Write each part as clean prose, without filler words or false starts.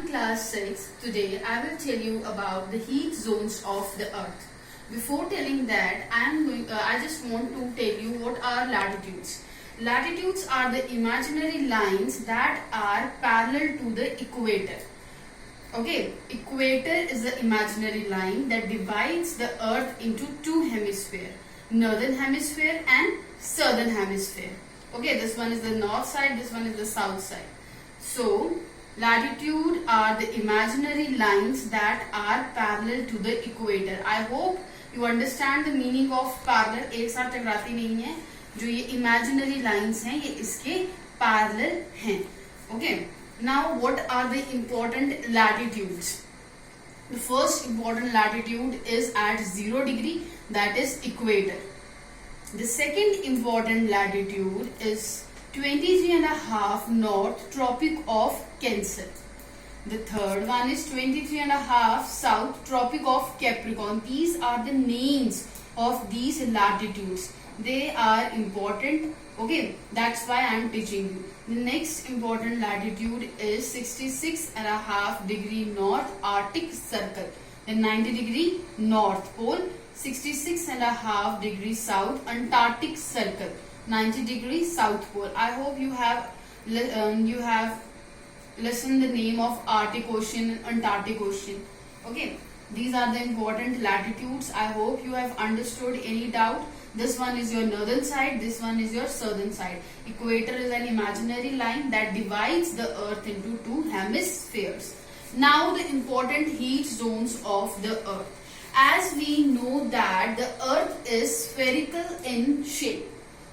class 6. Today I will tell you about the heat zones of the earth. Before telling that, I just want to tell you what are latitudes. Latitudes are the imaginary lines that are parallel to the equator. Okay, equator is the imaginary line that divides the earth into two hemispheres, northern hemisphere and southern hemisphere. Okay, this one is the north side, this one is the south side. So, latitude are the imaginary lines that are parallel to the equator. I hope you understand the meaning of parallel. एक साथ टकराती नहीं है. जो ये imaginary lines हैं, ये इसके parallel हैं. Okay. Now, what are the important latitudes? The first important latitude is at 0 degree, that is equator. The second important latitude is 23.5 north, Tropic of Cancer. The third one is 23.5 south, Tropic of Capricorn. These are the names of these latitudes. They are important. Okay, that's why I am teaching you. The next important latitude is 66.5 degree north, Arctic Circle. The 90 degree North Pole, 66.5 degree south, Antarctic Circle. 90 degree South Pole. I hope you have listened the name of Arctic Ocean and Antarctic Ocean. Okay, these are the important latitudes. I hope you have understood. Any doubt? This one is your northern side, this one is your southern side. Equator is an imaginary line that divides the earth into two hemispheres. Now the important heat zones of the earth. As we know that the earth is spherical in shape,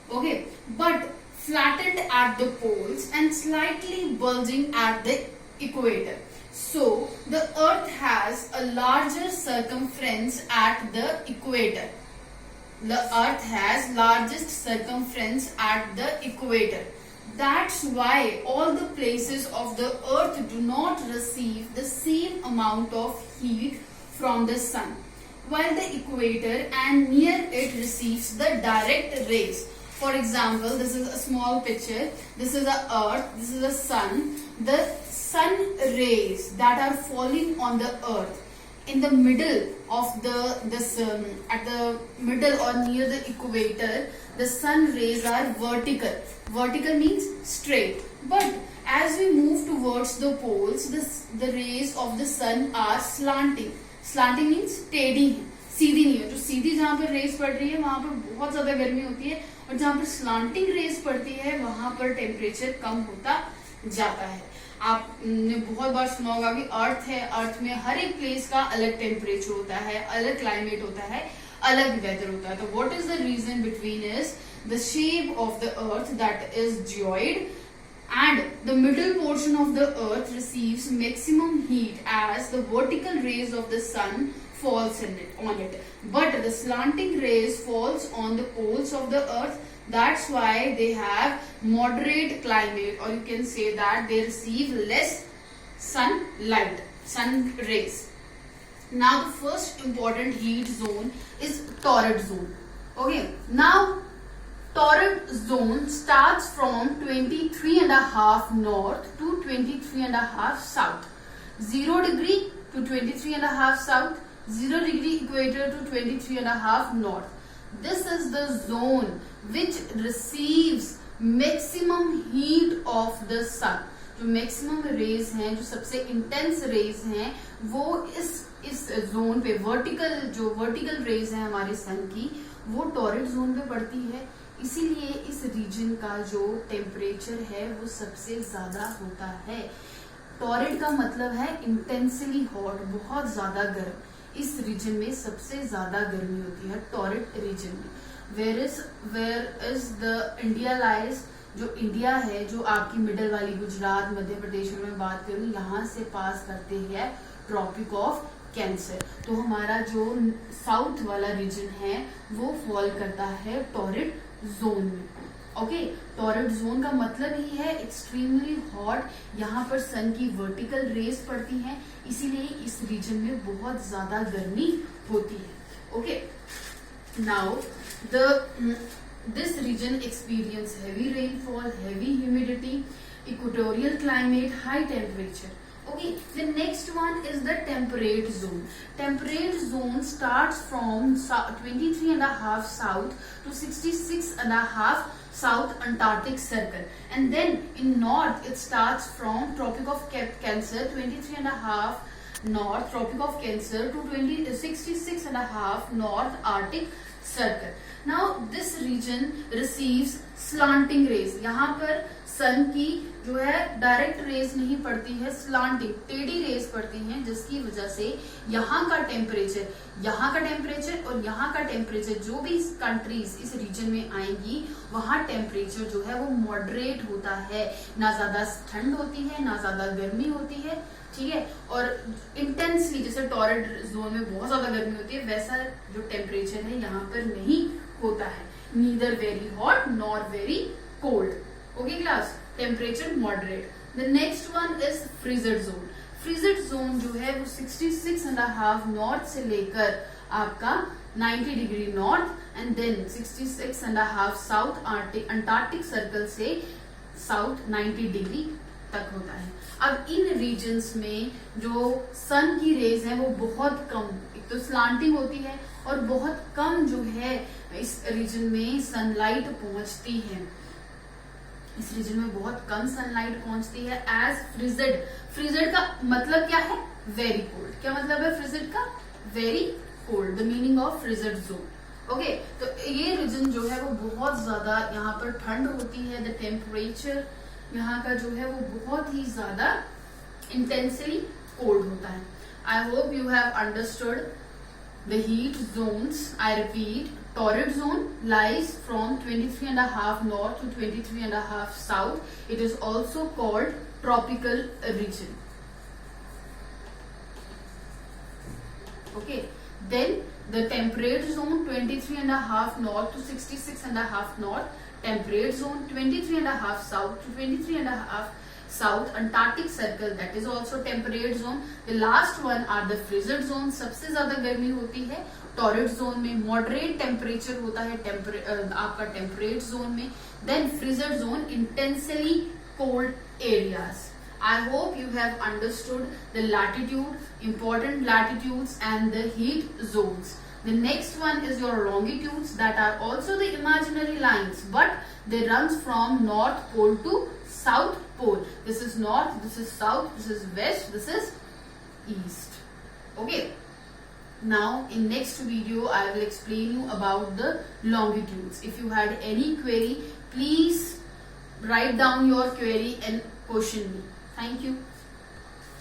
okay, but flattened at the poles and slightly bulging at the equator. So the earth has a larger circumference at the equator. The earth has largest circumference at the equator. That's why all the places of the earth do not receive the same amount of heat from the sun, while the equator and near it receives the direct rays. For example, this is a small picture. This is the earth, this is the sun. The sun rays that are falling on the earth in the middle of at the middle or near the equator, the sun rays are vertical. Vertical means straight. But as we move towards the poles, the rays of the sun are slanting. Slanting means टेढ़ी है, सीधी नहीं है. जो सीधी जहाँ पर race पड़ रही है वहाँ पर बहुत ज्यादा गर्मी होती है, और जहाँ पर स्लांटिंग रेस पड़ती है वहाँ पर टेम्परेचर कम होता जाता है. आपने बहुत बार सुना होगा कि अर्थ है, अर्थ में हर एक प्लेस का अलग टेम्परेचर होता है, अलग क्लाइमेट होता है, अलग वेदर होता है. तो what is the region between is the shape of the earth that is geoid, and the middle portion of the earth receives maximum heat as the vertical rays of the sun falls on it, but the slanting rays falls on the poles of the earth. That's why they have moderate climate, or you can say that they receive less sunlight, sun rays. Now the first important heat zone is torrid zone. Okay, now torrid zone starts from 23.5 north to 23.5 south. 0 degree to 23.5 south, 0 degree equator to 23.5 north. This is the zone which receives maximum heat of the sun. जो maximum rays हैं, जो सबसे intense rays हैं, वो इस zone पे vertical rays हैं हमारे sun की, वो torrid zone पे पड़ती है. इसीलिए इस रीजन का जो टेम्परेचर है वो सबसे ज्यादा होता है. टॉरिड का मतलब है इंटेंसली हॉट, बहुत ज्यादा गर्म. इस रीजन में सबसे ज्यादा गर्मी होती है टॉरिड रीजन में. Where is the India lies, जो इंडिया है, जो आपकी मिडल वाली गुजरात, मध्य प्रदेश में मैं बात करूँ, यहाँ से पास करते हैं ट्रॉपिक ऑफ कैंसर. तो हमारा जो साउथ वाला रीजन है वो फॉल करता है टॉरिड जोन में. ओके, टॉरिड जोन का मतलब ही है एक्सट्रीमली हॉट. यहाँ पर सन की वर्टिकल रेस पड़ती हैं, इसीलिए इस रीजन में बहुत ज्यादा गर्मी होती है. Okay, now this region experience heavy rainfall, heavy humidity, equatorial climate, high temperature. Okay, the next one is the temperate zone. Temperate zone starts from 23.5 south to 66.5 south Antarctic circle, and then in north it starts from Tropic of Cancer 23.5 north Tropic of Cancer to 66.5 north Arctic circle. Now this region receives slanting rays. यहाँ पर सन की जो है direct rays नहीं पड़ती है, slanting टेढ़ी raise पड़ती हैं, जिसकी वजह से यहाँ का टेम्परेचर और यहाँ का टेम्परेचर जो भी कंट्रीज इस रीजन में आएंगी वहाँ टेम्परेचर जो है वो मॉडरेट होता है, ना ज्यादा ठंड होती है ना ज्यादा गर्मी होती है, ठीक है। और इंटेंसली जैसे टॉरड जोन में बहुत ज्यादा गर्मी होती है, वैसा जो टेम्परेचर है यहाँ पर नहीं होता है, neither very hot nor very cold. Okay class, temperature moderate. The next one is frigid zone. Frigid zone जो है वो 66.5 नॉर्थ से लेकर आपका 90 degree north and then 66.5 south Antarctic circle से साउथ 90 डिग्री तक होता है। अब इन रीजन्स में जो सन की रेज है वो बहुत कम, एक तो स्लांटिंग होती है और बहुत कम जो है इस रीजन में सनलाइट पहुंचती है, इस रीजन में बहुत कम सनलाइट पहुंचती है। एज फ्रीजेड, फ्रीजेड का मतलब क्या है? Very cold. क्या मतलब है फ्रीजेड का? Very cold, the meaning of frigid zone. Okay, तो ये रीजन जो है वो बहुत ज्यादा यहाँ पर ठंड होती है, द टेम्परेचर यहाँ का जो है वो बहुत ही ज्यादा इंटेंसली कोल्ड होता है। आई hope you have understood the heat Jones. I repeat, torrid zone lies from 23.5 north to 23.5 south. It is also called tropical region. Okay, then the temperate zone 23.5 north to 66.5 north, temperate zone 23.5 south to 23.5 south Antarctic circle, that is also temperate zone. The last one are the frigid zone. सबसे ज्यादा गर्मी होती है torrid zone में, moderate temperature होता है आपका temperate zone में, then freezer zone intensely cold areas. I hope you have understood the latitude, important latitudes and the heat zones. The next one is your longitudes, that are also the imaginary lines, but they runs from North Pole to South Pole. This is North, this is South, this is West, this is East. Okay. Now in next video I will explain you about the longitudes. If you had any query, please write down your query and question me. Thank you.